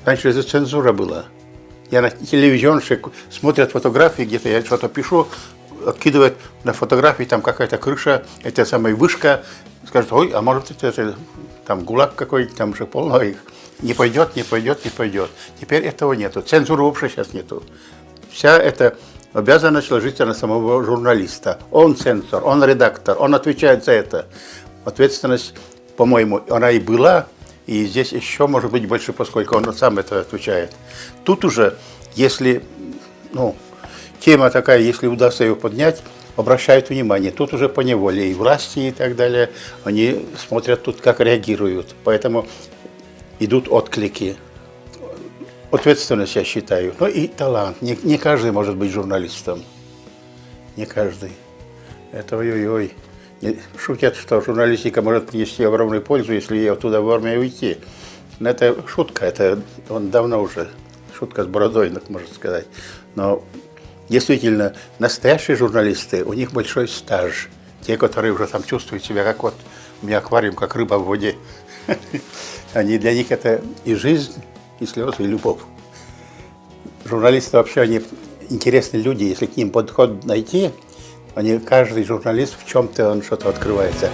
Раньше же цензура была. Я на телевизионщик смотрят фотографии, где-то я что-то пишу, откидывает на фотографии, там какая-то крыша, это самая вышка, скажут, ой, а может это там ГУЛАГ какой-то, там же полно их. Не пойдет, не пойдет, не пойдет. Теперь этого нету. Цензуры вообще сейчас нету. Вся эта обязанность ложится на самого журналиста. Он цензор, он редактор, он отвечает за это. Ответственность, по-моему, она и была, и здесь еще может быть больше, поскольку он сам это отвечает. Тут уже, если, тема такая, если удастся ее поднять, обращают внимание. Тут уже поневоле и власти и так далее, они смотрят тут, как реагируют. Поэтому идут отклики. Ответственность, я считаю. Ну и талант. Не каждый может быть журналистом. Не каждый. Это ой-ой-ой. Шутят, что журналистика может принести огромную пользу, если ей оттуда в армию уйти. Но это шутка. Это он давно уже. Шутка с бородой, можно сказать. Но действительно, настоящие журналисты, у них большой стаж. Те, которые уже там чувствуют себя, как вот у меня аквариум, как рыба в воде. Для них это и жизнь, и слезы, и любовь. Журналисты вообще, они интересные люди, если к ним подход найти, каждый журналист в чем-то он что-то открывается.